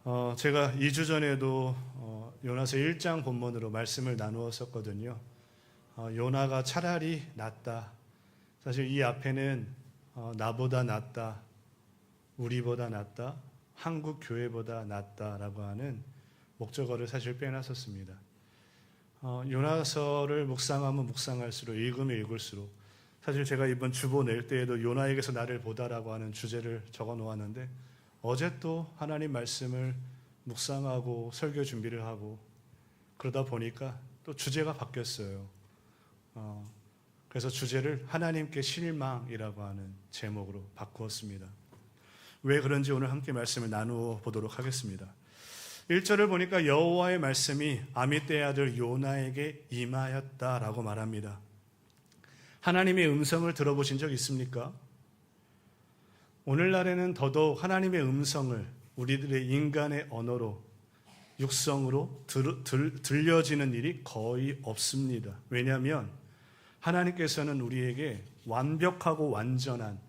제가 2주 전에도 요나서 1장 본문으로 말씀을 나누었었거든요. 요나가 차라리 낫다. 사실 이 앞에는 나보다 낫다, 우리보다 낫다, 한국 교회보다 낫다라고 하는 목적어를 사실 빼놨었습니다. 요나서를 묵상하면 묵상할수록, 읽으면 읽을수록, 사실 제가 이번 주보 낼 때에도 요나에게서 나를 보다라고 하는 주제를 적어 놓았는데, 어제 또 하나님 말씀을 묵상하고 설교 준비를 하고 그러다 보니까 또 주제가 바뀌었어요. 그래서 주제를 하나님께 실망이라고 하는 제목으로 바꾸었습니다. 왜 그런지 오늘 함께 말씀을 나누어 보도록 하겠습니다. 1절을 보니까 여호와의 말씀이 아미떼의 아들 요나에게 임하였다라고 말합니다. 하나님의 음성을 들어보신 적 있습니까? 오늘날에는 더더욱 하나님의 음성을 우리들의 인간의 언어로, 육성으로 들려지는 일이 거의 없습니다. 왜냐하면 하나님께서는 우리에게 완벽하고 완전한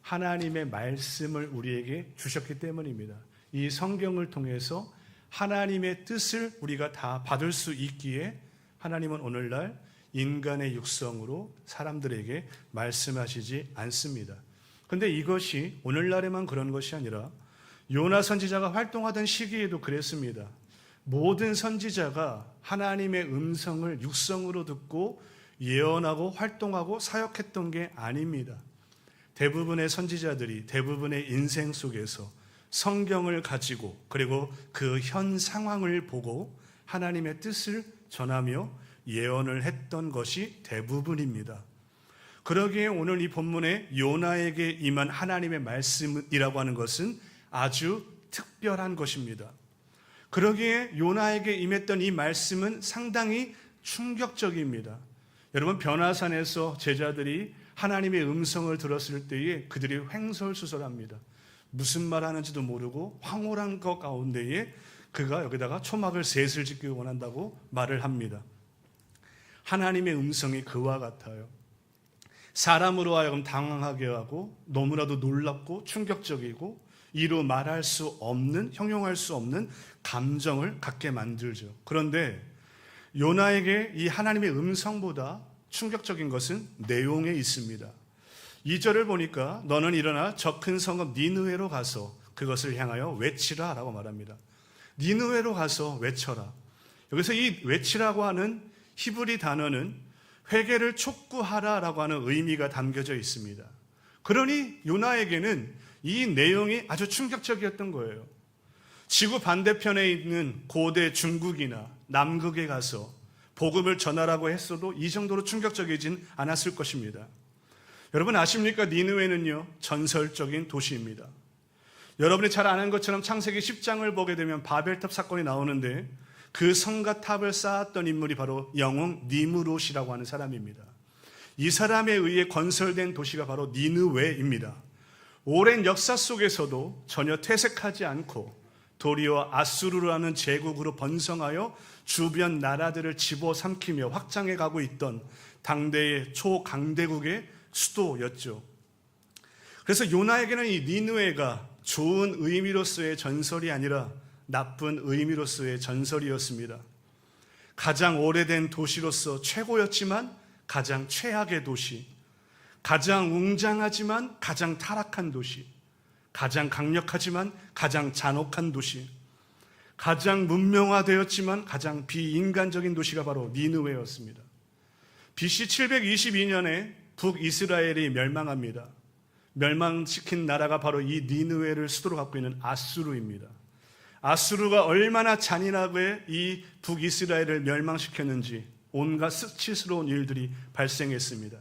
하나님의 말씀을 우리에게 주셨기 때문입니다. 이 성경을 통해서 하나님의 뜻을 우리가 다 받을 수 있기에 하나님은 오늘날 인간의 육성으로 사람들에게 말씀하시지 않습니다. 그런데 이것이 오늘날에만 그런 것이 아니라 요나 선지자가 활동하던 시기에도 그랬습니다. 모든 선지자가 하나님의 음성을 육성으로 듣고 예언하고 활동하고 사역했던 게 아닙니다. 대부분의 선지자들이 대부분의 인생 속에서 성경을 가지고 그리고 그 현 상황을 보고 하나님의 뜻을 전하며 예언을 했던 것이 대부분입니다. 그러기에 오늘 이 본문에 요나에게 임한 하나님의 말씀이라고 하는 것은 아주 특별한 것입니다. 그러기에 요나에게 임했던 이 말씀은 상당히 충격적입니다. 여러분, 변화산에서 제자들이 하나님의 음성을 들었을 때에 그들이 횡설수설합니다. 무슨 말하는지도 모르고 황홀한 것 가운데에 그가 여기다가 초막을 셋을 짓기 원한다고 말을 합니다. 하나님의 음성이 그와 같아요. 사람으로 하여금 당황하게 하고 너무나도 놀랍고 충격적이고 이루 말할 수 없는, 형용할 수 없는 감정을 갖게 만들죠. 그런데 요나에게 이 하나님의 음성보다 충격적인 것은 내용에 있습니다. 2절을 보니까 너는 일어나 저 큰 성읍 니느웨로 가서 그것을 향하여 외치라 라고 말합니다. 니느웨로 가서 외쳐라. 여기서 이 외치라고 하는 히브리 단어는 회개를 촉구하라라고 하는 의미가 담겨져 있습니다. 그러니 요나에게는 이 내용이 아주 충격적이었던 거예요. 지구 반대편에 있는 고대 중국이나 남극에 가서 복음을 전하라고 했어도 이 정도로 충격적이진 않았을 것입니다. 여러분 아십니까? 니느웨는요, 전설적인 도시입니다. 여러분이 잘 아는 것처럼 창세기 10장을 보게 되면 바벨탑 사건이 나오는데 그 성과 탑을 쌓았던 인물이 바로 영웅 니므롯이라고 하는 사람입니다. 이 사람에 의해 건설된 도시가 바로 니느웨입니다. 오랜 역사 속에서도 전혀 퇴색하지 않고 도리어 아수르라는 제국으로 번성하여 주변 나라들을 집어삼키며 확장해 가고 있던 당대의 초강대국의 수도였죠. 그래서 요나에게는 이 니느웨가 좋은 의미로서의 전설이 아니라 나쁜 의미로서의 전설이었습니다. 가장 오래된 도시로서 최고였지만 가장 최악의 도시, 가장 웅장하지만 가장 타락한 도시, 가장 강력하지만 가장 잔혹한 도시, 가장 문명화되었지만 가장 비인간적인 도시가 바로 니느웨였습니다. BC 722년에 북이스라엘이 멸망합니다. 멸망시킨 나라가 바로 이 니느웨를 수도로 갖고 있는 아수르입니다. 아수르가 얼마나 잔인하게 이 북이스라엘을 멸망시켰는지 온갖 수치스러운 일들이 발생했습니다.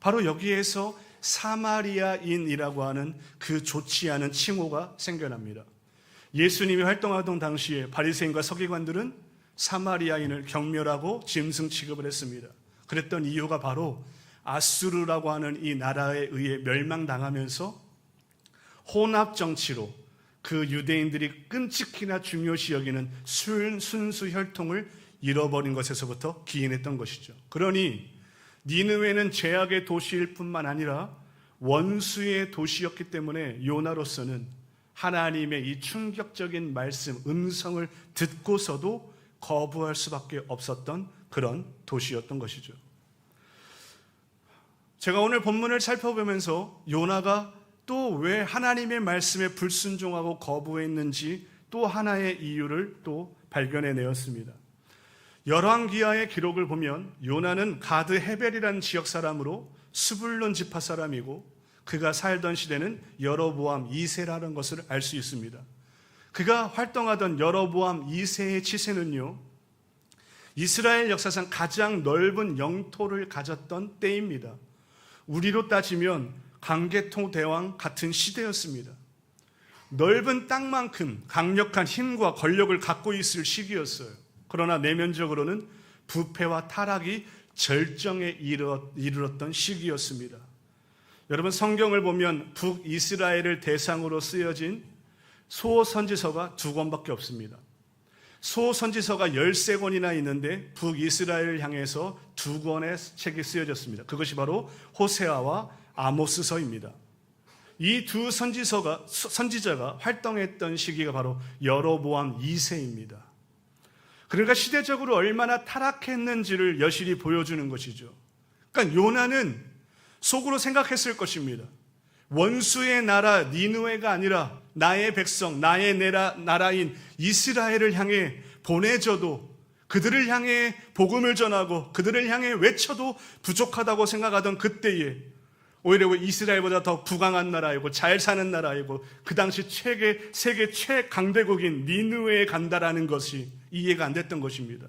바로 여기에서 사마리아인이라고 하는 그 좋지 않은 칭호가 생겨납니다. 예수님이 활동하던 당시에 바리새인과 서기관들은 사마리아인을 경멸하고 짐승 취급을 했습니다. 그랬던 이유가 바로 아수르라고 하는 이 나라에 의해 멸망당하면서 혼합 정치로 그 유대인들이 끔찍히나 중요시 여기는 순수 혈통을 잃어버린 것에서부터 기인했던 것이죠. 그러니 니느웨는 죄악의 도시일 뿐만 아니라 원수의 도시였기 때문에 요나로서는 하나님의 이 충격적인 말씀, 음성을 듣고서도 거부할 수밖에 없었던 그런 도시였던 것이죠. 제가 오늘 본문을 살펴보면서 요나가 또 왜 하나님의 말씀에 불순종하고 거부했는지 또 하나의 이유를 또 발견해내었습니다. 열왕기하의 기록을 보면 요나는 가드 헤벨이라는 지역 사람으로 스불론 지파 사람이고 그가 살던 시대는 여로보암 2세라는 것을 알 수 있습니다. 그가 활동하던 여로보암 2세의 치세는요, 이스라엘 역사상 가장 넓은 영토를 가졌던 때입니다. 우리로 따지면 강개토 대왕 같은 시대였습니다. 넓은 땅만큼 강력한 힘과 권력을 갖고 있을 시기였어요. 그러나 내면적으로는 부패와 타락이 절정에 이르렀던 시기였습니다. 여러분, 성경을 보면 북이스라엘을 대상으로 쓰여진 소선지서가 2권밖에 없습니다. 소선지서가 13권이나 있는데 북이스라엘을 향해서 2권의 책이 쓰여졌습니다. 그것이 바로 호세아와 아모스서입니다. 이 두 선지자가 활동했던 시기가 바로 여로보암 2세입니다. 그러니까 시대적으로 얼마나 타락했는지를 여실히 보여주는 것이죠. 그러니까 요나는 속으로 생각했을 것입니다. 원수의 나라 니느웨가 아니라 나의 백성, 나의 나라인 이스라엘을 향해 보내져도, 그들을 향해 복음을 전하고 그들을 향해 외쳐도 부족하다고 생각하던 그때에 오히려 이스라엘보다 더 부강한 나라이고 잘 사는 나라이고 그 당시 세계 최강대국인 니느웨에 간다라는 것이 이해가 안 됐던 것입니다.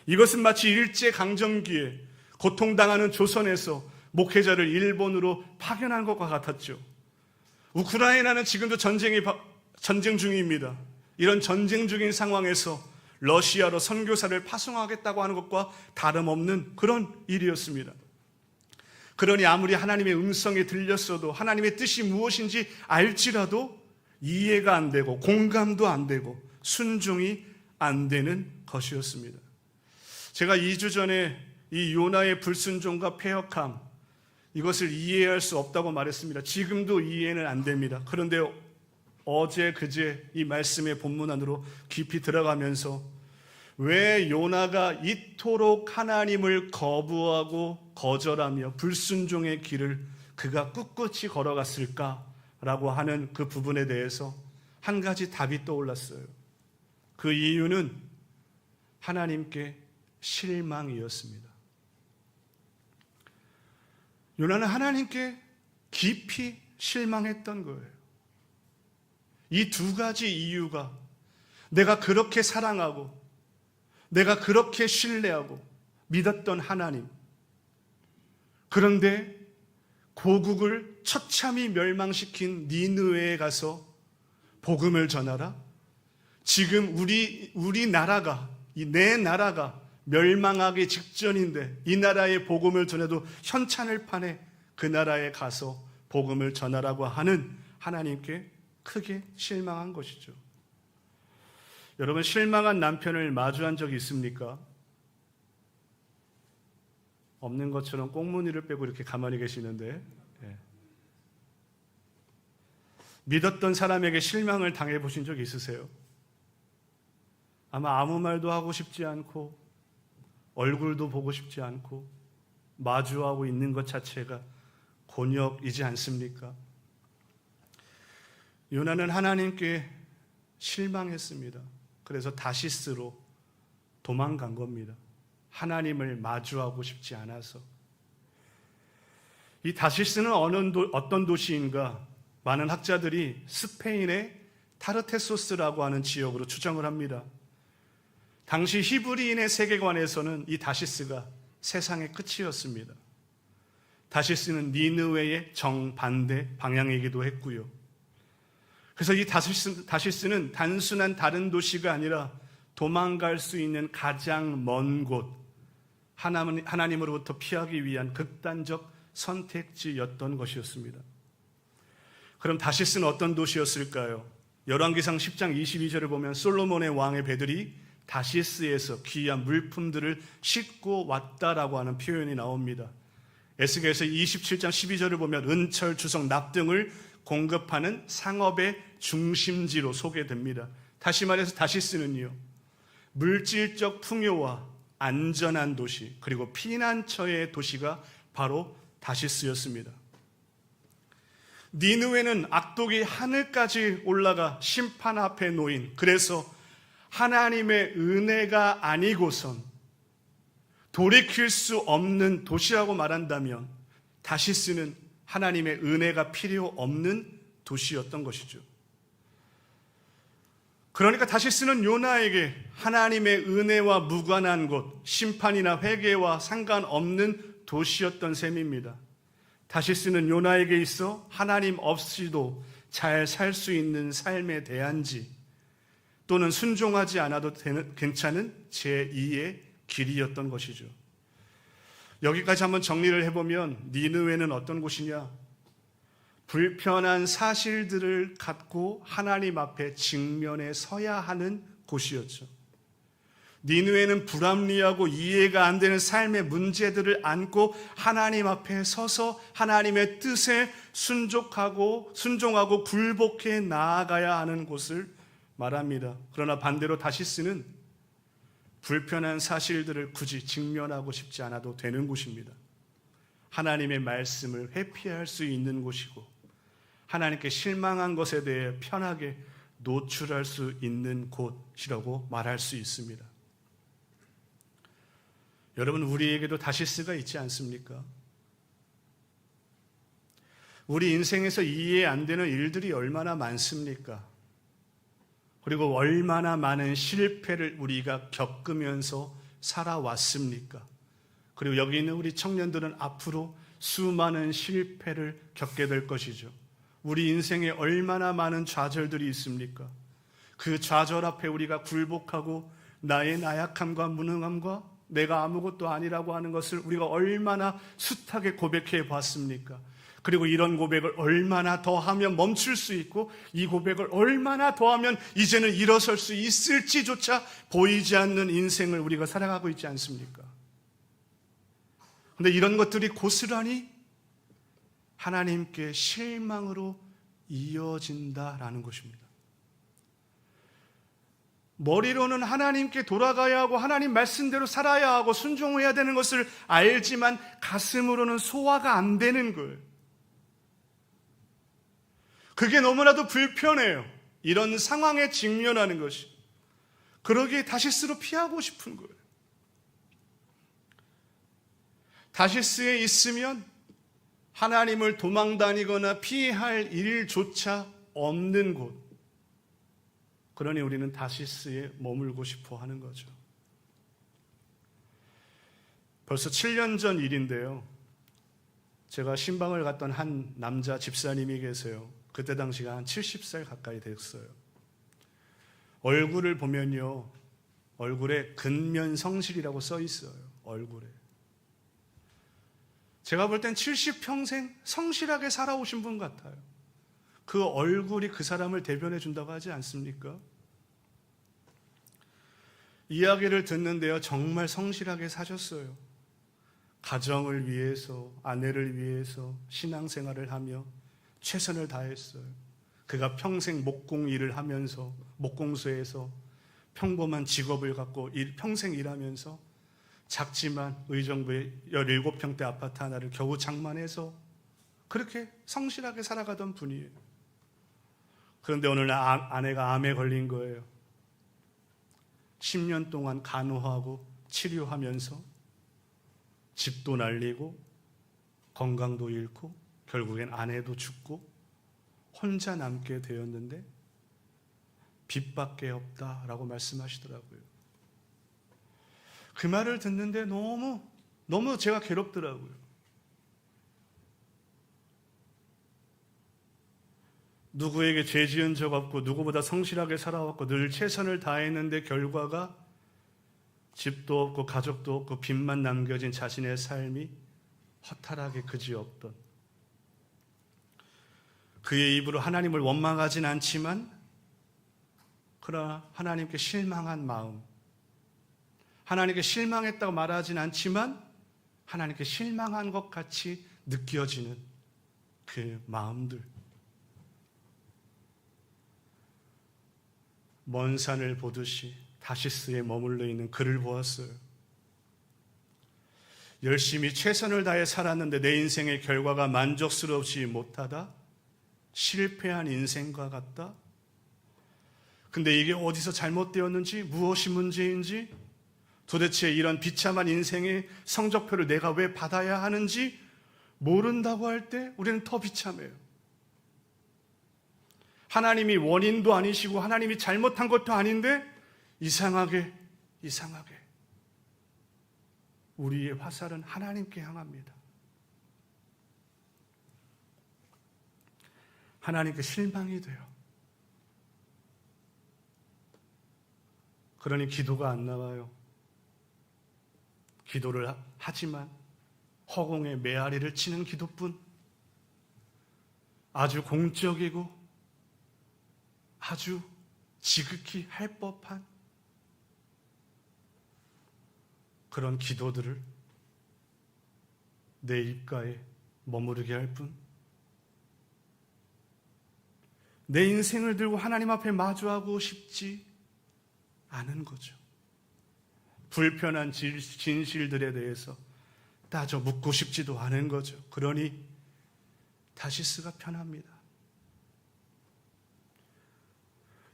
이것은 마치 일제강점기에 고통당하는 조선에서 목회자를 일본으로 파견한 것과 같았죠. 우크라이나는 지금도 전쟁 중입니다. 이런 전쟁 중인 상황에서 러시아로 선교사를 파송하겠다고 하는 것과 다름없는 그런 일이었습니다. 그러니 아무리 하나님의 음성이 들렸어도, 하나님의 뜻이 무엇인지 알지라도 이해가 안 되고 공감도 안 되고 순종이 안 되는 것이었습니다. 제가 2주 전에 이 요나의 불순종과 패역함, 이것을 이해할 수 없다고 말했습니다. 지금도 이해는 안 됩니다. 그런데 어제 그제 이 말씀의 본문 안으로 깊이 들어가면서 왜 요나가 이토록 하나님을 거부하고 거절하며 불순종의 길을 그가 꿋꿋이 걸어갔을까라고 하는 그 부분에 대해서 한 가지 답이 떠올랐어요. 그 이유는 하나님께 실망이었습니다. 요나는 하나님께 깊이 실망했던 거예요. 이 두 가지 이유가, 내가 그렇게 사랑하고 내가 그렇게 신뢰하고 믿었던 하나님, 그런데 고국을 처참히 멸망시킨 니느웨에 가서 복음을 전하라? 지금 우리 나라가, 내 나라가 멸망하기 직전인데 이 나라에 복음을 전해도 현찬을 파내 그 나라에 가서 복음을 전하라고 하는 하나님께 크게 실망한 것이죠. 여러분, 실망한 남편을 마주한 적이 있습니까? 없는 것처럼 꽁무니를 빼고 이렇게 가만히 계시는데, 믿었던 사람에게 실망을 당해보신 적 있으세요? 아마 아무 말도 하고 싶지 않고 얼굴도 보고 싶지 않고 마주하고 있는 것 자체가 곤욕이지 않습니까? 요나는 하나님께 실망했습니다. 그래서 다시스로 도망간 겁니다. 하나님을 마주하고 싶지 않아서. 이 다시스는 어떤 도시인가? 많은 학자들이 스페인의 타르테소스라고 하는 지역으로 추정을 합니다. 당시 히브리인의 세계관에서는 이 다시스가 세상의 끝이었습니다. 다시스는 니느웨의 정반대 방향이기도 했고요. 그래서 이 다시스는 단순한 다른 도시가 아니라 도망갈 수 있는 가장 먼 곳, 하나님으로부터 피하기 위한 극단적 선택지였던 것이었습니다. 그럼 다시스는 어떤 도시였을까요? 열왕기상 10장 22절을 보면 솔로몬의 왕의 배들이 다시스에서 귀한 물품들을 싣고 왔다라고 하는 표현이 나옵니다. 에스겔서 27장 12절을 보면 은철, 주석, 납 등을 공급하는 상업의 중심지로 소개됩니다. 다시 말해서 다시스는요, 물질적 풍요와 안전한 도시, 그리고 피난처의 도시가 바로 다시스였습니다. 니느웨는 악독이 하늘까지 올라가 심판 앞에 놓인, 그래서 하나님의 은혜가 아니고선 돌이킬 수 없는 도시라고 말한다면 다시스는 하나님의 은혜가 필요 없는 도시였던 것이죠. 그러니까 다시스는 요나에게 하나님의 은혜와 무관한 곳, 심판이나 회개와 상관없는 도시였던 셈입니다. 다시스는 요나에게 있어 하나님 없이도 잘 살 수 있는 삶의 대안지, 또는 순종하지 않아도 괜찮은 제2의 길이었던 것이죠. 여기까지 한번 정리를 해보면 니느웨는 어떤 곳이냐? 불편한 사실들을 갖고 하나님 앞에 직면에 서야 하는 곳이었죠. 니느웨는 불합리하고 이해가 안 되는 삶의 문제들을 안고 하나님 앞에 서서 하나님의 뜻에 순종하고 굴복해 나아가야 하는 곳을 말합니다. 그러나 반대로 다시스는 불편한 사실들을 굳이 직면하고 싶지 않아도 되는 곳입니다. 하나님의 말씀을 회피할 수 있는 곳이고 하나님께 실망한 것에 대해 편하게 노출할 수 있는 곳이라고 말할 수 있습니다. 여러분, 우리에게도 다시스가 있지 않습니까? 우리 인생에서 이해 안 되는 일들이 얼마나 많습니까? 그리고 얼마나 많은 실패를 우리가 겪으면서 살아왔습니까? 그리고 여기 있는 우리 청년들은 앞으로 수많은 실패를 겪게 될 것이죠. 우리 인생에 얼마나 많은 좌절들이 있습니까? 그 좌절 앞에 우리가 굴복하고 나의 나약함과 무능함과 내가 아무것도 아니라고 하는 것을 우리가 얼마나 숱하게 고백해 봤습니까? 그리고 이런 고백을 얼마나 더 하면 멈출 수 있고 이 고백을 얼마나 더 하면 이제는 일어설 수 있을지조차 보이지 않는 인생을 우리가 살아가고 있지 않습니까? 그런데 이런 것들이 고스란히 하나님께 실망으로 이어진다라는 것입니다. 머리로는 하나님께 돌아가야 하고 하나님 말씀대로 살아야 하고 순종해야 되는 것을 알지만 가슴으로는 소화가 안 되는 거예요. 그게 너무나도 불편해요. 이런 상황에 직면하는 것이. 그러기에 다시스로 피하고 싶은 거예요. 다시스에 있으면 하나님을 도망다니거나 피할 일조차 없는 곳. 그러니 우리는 다시스에 머물고 싶어 하는 거죠. 벌써 7년 전 일인데요. 제가 신방을 갔던 한 남자 집사님이 계세요. 그때 당시가 한 70살 가까이 됐어요. 얼굴을 보면요, 얼굴에 근면성실이라고 써 있어요. 얼굴에. 제가 볼 땐 70평생 성실하게 살아오신 분 같아요. 그 얼굴이 그 사람을 대변해 준다고 하지 않습니까? 이야기를 듣는데요, 정말 성실하게 사셨어요. 가정을 위해서, 아내를 위해서 신앙생활을 하며 최선을 다했어요. 그가 평생 목공 일을 하면서 목공소에서 평범한 직업을 갖고 평생 일하면서 작지만 의정부의 17평대 아파트 하나를 겨우 장만해서 그렇게 성실하게 살아가던 분이에요. 그런데 어느 날 아내가 암에 걸린 거예요. 10년 동안 간호하고 치료하면서 집도 날리고 건강도 잃고 결국엔 아내도 죽고 혼자 남게 되었는데 빚밖에 없다라고 말씀하시더라고요. 그 말을 듣는데 너무 제가 괴롭더라고요. 누구에게 죄 지은 적 없고 누구보다 성실하게 살아왔고 늘 최선을 다했는데 결과가 집도 없고 가족도 없고 빚만 남겨진 자신의 삶이 허탈하게 그지없던, 그의 입으로 하나님을 원망하진 않지만 그러나 하나님께 실망한 마음, 하나님께 실망했다고 말하진 않지만 하나님께 실망한 것 같이 느껴지는 그 마음들, 먼 산을 보듯이 다시스에 머물러 있는 그를 보았어요. 열심히 최선을 다해 살았는데 내 인생의 결과가 만족스럽지 못하다? 실패한 인생과 같다? 근데 이게 어디서 잘못되었는지, 무엇이 문제인지, 도대체 이런 비참한 인생의 성적표를 내가 왜 받아야 하는지 모른다고 할 때 우리는 더 비참해요. 하나님이 원인도 아니시고 하나님이 잘못한 것도 아닌데 이상하게 우리의 화살은 하나님께 향합니다. 하나님께 실망이 돼요. 그러니 기도가 안 나와요. 기도를 하지만 허공에 메아리를 치는 기도뿐, 아주 공적이고 아주 지극히 할 법한 그런 기도들을 내 입가에 머무르게 할 뿐, 내 인생을 들고 하나님 앞에 마주하고 싶지 않은 거죠. 불편한 진실들에 대해서 따져 묻고 싶지도 않은 거죠. 그러니 다시스가 편합니다.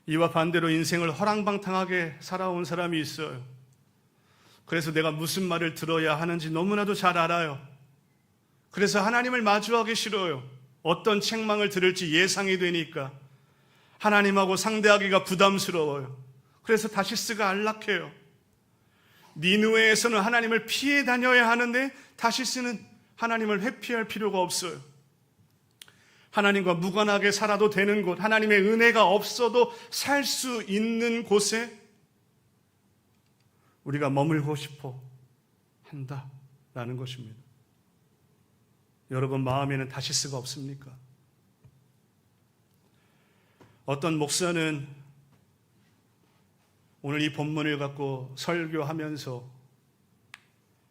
이와 반대로 인생을 허랑방탕하게 살아온 사람이 있어요. 그래서 내가 무슨 말을 들어야 하는지 너무나도 잘 알아요. 그래서 하나님을 마주하기 싫어요. 어떤 책망을 들을지 예상이 되니까 하나님하고 상대하기가 부담스러워요. 그래서 다시스가 안락해요. 니느웨에서는 하나님을 피해 다녀야 하는데 다시스는 하나님을 회피할 필요가 없어요. 하나님과 무관하게 살아도 되는 곳, 하나님의 은혜가 없어도 살 수 있는 곳에 우리가 머물고 싶어 한다라는 것입니다. 여러분 마음에는 다시스가 없습니까? 어떤 목사는 오늘 이 본문을 갖고 설교하면서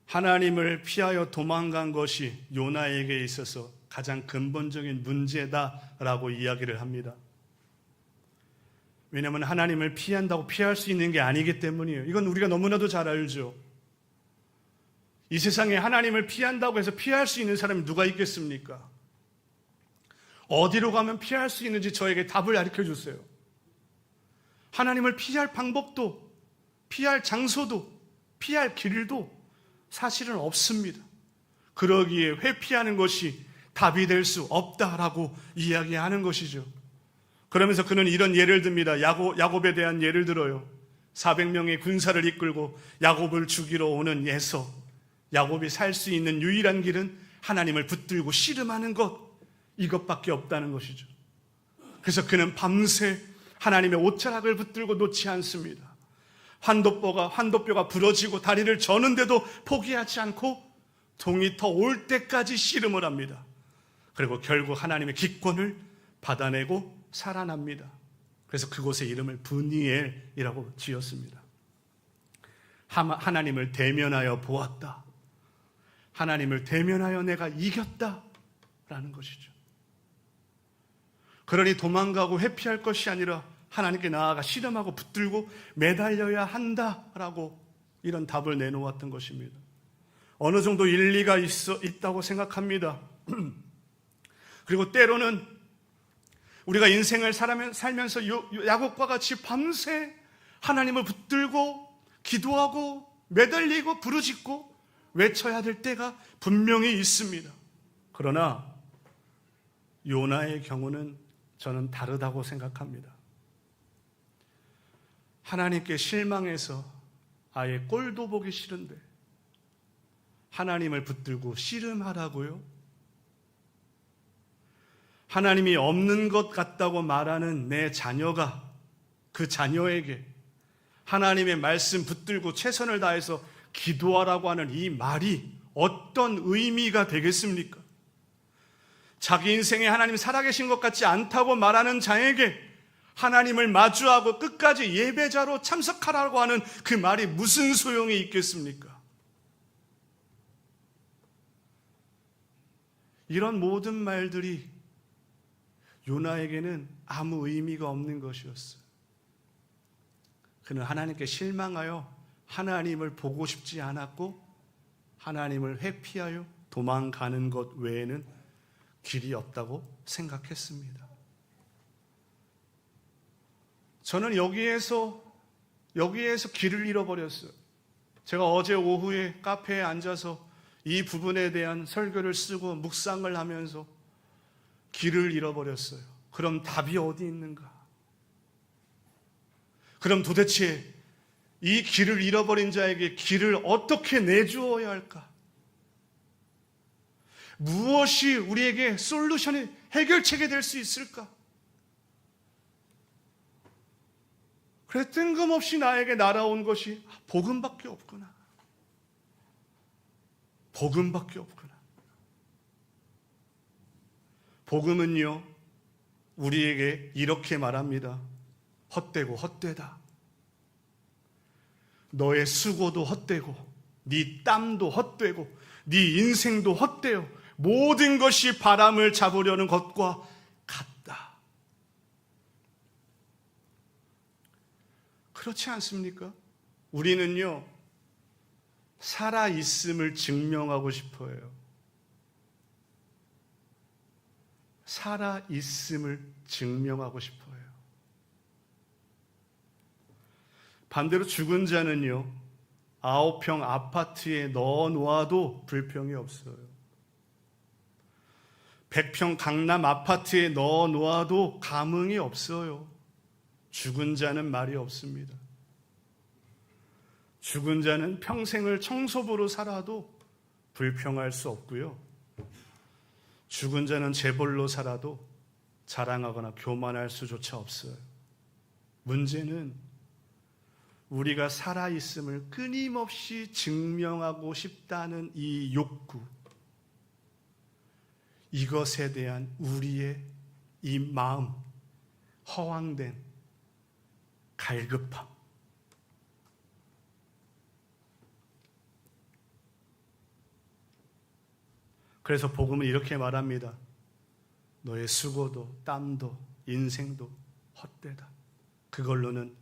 하나님을 피하여 도망간 것이 요나에게 있어서 가장 근본적인 문제다라고 이야기를 합니다. 왜냐하면 하나님을 피한다고 피할 수 있는 게 아니기 때문이에요. 이건 우리가 너무나도 잘 알죠. 이 세상에 하나님을 피한다고 해서 피할 수 있는 사람이 누가 있겠습니까? 어디로 가면 피할 수 있는지 저에게 답을 가르쳐 주세요. 하나님을 피할 방법도, 피할 장소도, 피할 길도 사실은 없습니다. 그러기에 회피하는 것이 답이 될 수 없다라고 이야기하는 것이죠. 그러면서 그는 이런 예를 듭니다. 야곱에 대한 예를 들어요. 400명의 군사를 이끌고 야곱을 죽이러 오는 에서, 야곱이 살 수 있는 유일한 길은 하나님을 붙들고 씨름하는 것, 이것밖에 없다는 것이죠. 그래서 그는 밤새 하나님의 옷자락을 붙들고 놓지 않습니다. 환도뼈가 부러지고 다리를 저는데도 포기하지 않고 동이 터 올 때까지 씨름을 합니다. 그리고 결국 하나님의 기권을 받아내고 살아납니다. 그래서 그곳의 이름을 브니엘이라고 지었습니다. 하나님을 대면하여 보았다. 하나님을 대면하여 내가 이겼다라는 것이죠. 그러니 도망가고 회피할 것이 아니라 하나님께 나아가 씨름하고 붙들고 매달려야 한다라고 이런 답을 내놓았던 것입니다. 어느 정도 일리가 있다고 생각합니다. 그리고 때로는 우리가 인생을 살면서 야곱과 같이 밤새 하나님을 붙들고 기도하고 매달리고 부르짖고 외쳐야 될 때가 분명히 있습니다. 그러나 요나의 경우는 저는 다르다고 생각합니다. 하나님께 실망해서 아예 꼴도 보기 싫은데 하나님을 붙들고 씨름하라고요? 하나님이 없는 것 같다고 말하는 내 자녀가 그 자녀에게 하나님의 말씀 붙들고 최선을 다해서 기도하라고 하는 이 말이 어떤 의미가 되겠습니까? 자기 인생에 하나님 살아계신 것 같지 않다고 말하는 자에게 하나님을 마주하고 끝까지 예배자로 참석하라고 하는 그 말이 무슨 소용이 있겠습니까? 이런 모든 말들이 요나에게는 아무 의미가 없는 것이었어요. 그는 하나님께 실망하여 하나님을 보고 싶지 않았고 하나님을 회피하여 도망가는 것 외에는 길이 없다고 생각했습니다. 저는 여기에서 길을 잃어버렸어요. 제가 어제 오후에 카페에 앉아서 이 부분에 대한 설교를 쓰고 묵상을 하면서 길을 잃어버렸어요. 그럼 답이 어디 있는가? 그럼 도대체 이 길을 잃어버린 자에게 길을 어떻게 내주어야 할까? 무엇이 우리에게 솔루션이 해결책이 될 수 있을까? 그래서 뜬금없이 나에게 날아온 것이 복음밖에 없구나. 복음밖에 없구나. 복음은요, 우리에게 이렇게 말합니다. 헛되고 헛되다. 너의 수고도 헛되고 네 땀도 헛되고 네 인생도 헛되어 모든 것이 바람을 잡으려는 것과 같다. 그렇지 않습니까? 우리는요, 살아있음을 증명하고 싶어요. 살아있음을 증명하고 싶어요. 반대로 죽은 자는요, 9평 아파트에 넣어 놓아도 불평이 없어요. 100평 강남 아파트에 넣어 놓아도 감흥이 없어요. 죽은 자는 말이 없습니다. 죽은 자는 평생을 청소부로 살아도 불평할 수 없고요. 죽은 자는 재벌로 살아도 자랑하거나 교만할 수조차 없어요. 문제는 우리가 살아있음을 끊임없이 증명하고 싶다는 이 욕구, 이것에 대한 우리의 이 마음, 허황된 갈급함. 그래서 복음은 이렇게 말합니다. 너의 수고도 땀도 인생도 헛되다. 그걸로는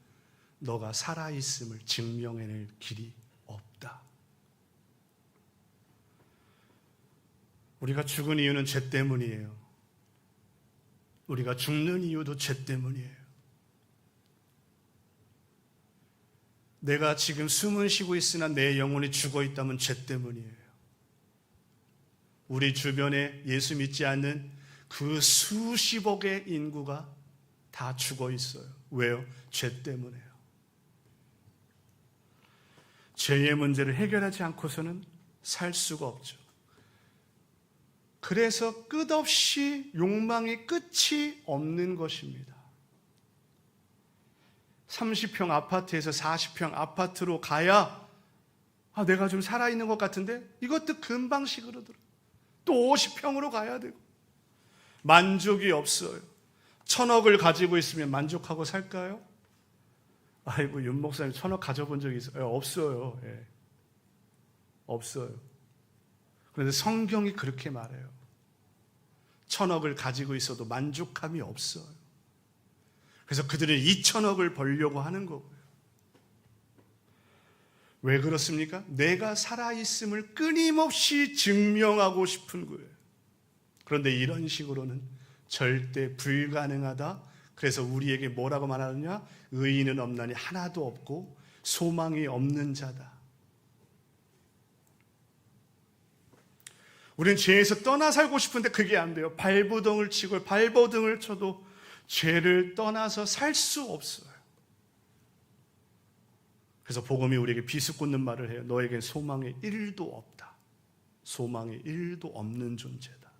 너가 살아있음을 증명해낼 길이 없다. 우리가 죽은 이유는 죄 때문이에요. 우리가 죽는 이유도 죄 때문이에요. 내가 지금 숨은 쉬고 있으나 내 영혼이 죽어 있다면 죄 때문이에요. 우리 주변에 예수 믿지 않는 그 수십억의 인구가 다 죽어 있어요. 왜요? 죄 때문에요. 죄의 문제를 해결하지 않고서는 살 수가 없죠. 그래서 끝없이 욕망이 끝이 없는 것입니다. 30평 아파트에서 40평 아파트로 가야 내가 좀 살아있는 것 같은데 이것도 금방 시그러들어. 또 50평으로 가야 되고 만족이 없어요. 1,000억을 가지고 있으면 만족하고 살까요? 아이고, 윤 목사님 1,000억 가져본 적이 있어요? 없어요. 예. 없어요. 그런데 성경이 그렇게 말해요. 1,000억을 가지고 있어도 만족함이 없어요. 그래서 그들은 2,000억을 벌려고 하는 거고요. 왜 그렇습니까? 내가 살아있음을 끊임없이 증명하고 싶은 거예요. 그런데 이런 식으로는 절대 불가능하다. 그래서 우리에게 뭐라고 말하느냐? 의인은 없나니 하나도 없고 소망이 없는 자다. 우리는 죄에서 떠나 살고 싶은데 그게 안 돼요. 발버둥을 치고 발버둥을 쳐도 죄를 떠나서 살 수 없어요. 그래서 복음이 우리에게 비스꽂는 말을 해요. 너에겐 소망이 1도 없다. 소망이 1도 없는 존재다.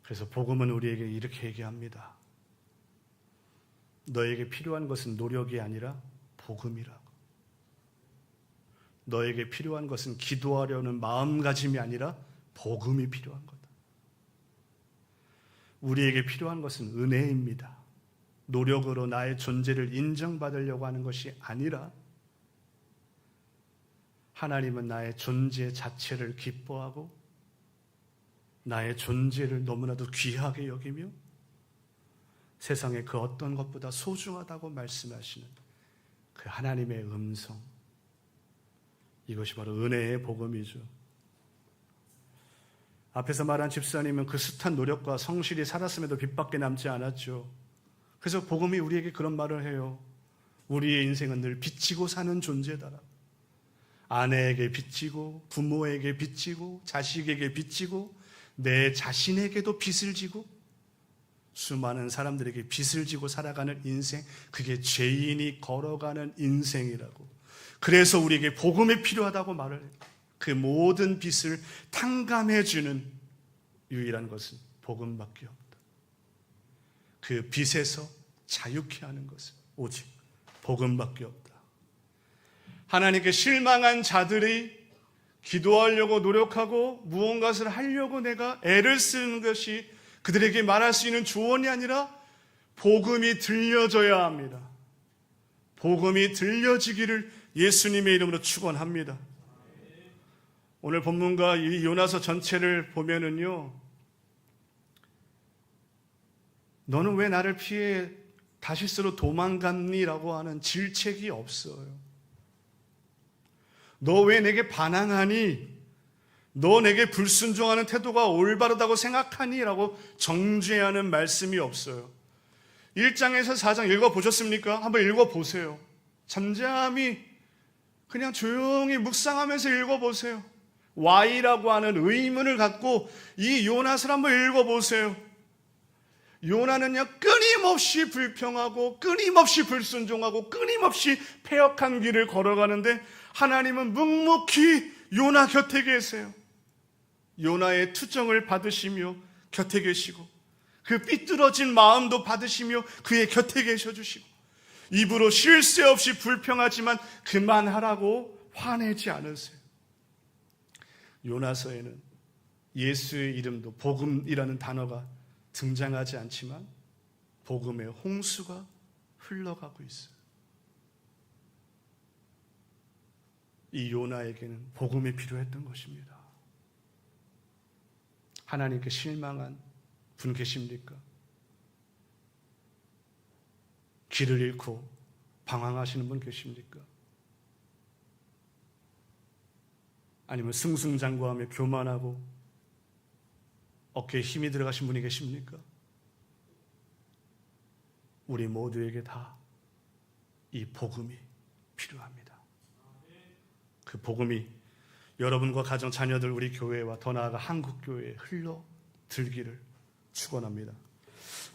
그래서 복음은 우리에게 이렇게 얘기합니다. 너에게 필요한 것은 노력이 아니라 복음이라고. 너에게 필요한 것은 기도하려는 마음가짐이 아니라 복음이 필요한 거다. 우리에게 필요한 것은 은혜입니다. 노력으로 나의 존재를 인정받으려고 하는 것이 아니라 하나님은 나의 존재 자체를 기뻐하고 나의 존재를 너무나도 귀하게 여기며 세상의 그 어떤 것보다 소중하다고 말씀하시는 그 하나님의 음성, 이것이 바로 은혜의 복음이죠. 앞에서 말한 집사님은 그 숱한 노력과 성실히 살았음에도 빛밖에 남지 않았죠. 그래서 복음이 우리에게 그런 말을 해요. 우리의 인생은 늘 빚지고 사는 존재다. 아내에게 빚지고, 부모에게 빚지고, 자식에게 빚지고, 내 자신에게도 빚을 지고, 수많은 사람들에게 빚을 지고 살아가는 인생, 그게 죄인이 걸어가는 인생이라고. 그래서 우리에게 복음이 필요하다고 말을 해요. 그 모든 빚을 탕감해주는 유일한 것은 복음밖에 없다. 그 빚에서 자유케 하는 것은 오직 복음밖에 없다. 하나님께 실망한 자들이 기도하려고 노력하고 무언가를 하려고 내가 애를 쓰는 것이 그들에게 말할 수 있는 조언이 아니라 복음이 들려져야 합니다. 복음이 들려지기를 예수님의 이름으로 축원합니다. 오늘 본문과 이 요나서 전체를 보면은요, 너는 왜 나를 피해 다시스로 도망갔니라고 하는 질책이 없어요. 너 왜 내게 반항하니? 너 내게 불순종하는 태도가 올바르다고 생각하니? 라고 정죄하는 말씀이 없어요. 1장에서 4장 읽어보셨습니까? 한번 읽어보세요. 잠잠히 그냥 조용히 묵상하면서 읽어보세요. Why라고 하는 의문을 갖고 이 요나서를 한번 읽어보세요. 요나는요, 끊임없이 불평하고 끊임없이 불순종하고 끊임없이 패역한 길을 걸어가는데 하나님은 묵묵히 요나 곁에 계세요. 요나의 투정을 받으시며 곁에 계시고 그 삐뚤어진 마음도 받으시며 그의 곁에 계셔주시고 입으로 쉴 새 없이 불평하지만 그만하라고 화내지 않으세요. 요나서에는 예수의 이름도 복음이라는 단어가 등장하지 않지만 복음의 홍수가 흘러가고 있어요. 이 요나에게는 복음이 필요했던 것입니다. 하나님께 실망한 분 계십니까? 길을 잃고 방황하시는 분 계십니까? 아니면 승승장구하며 교만하고 어깨에 힘이 들어가신 분이 계십니까? 우리 모두에게 다 이 복음이 필요합니다. 그 복음이 여러분과 가정, 자녀들, 우리 교회와 더 나아가 한국교회에 흘러들기를 축원합니다.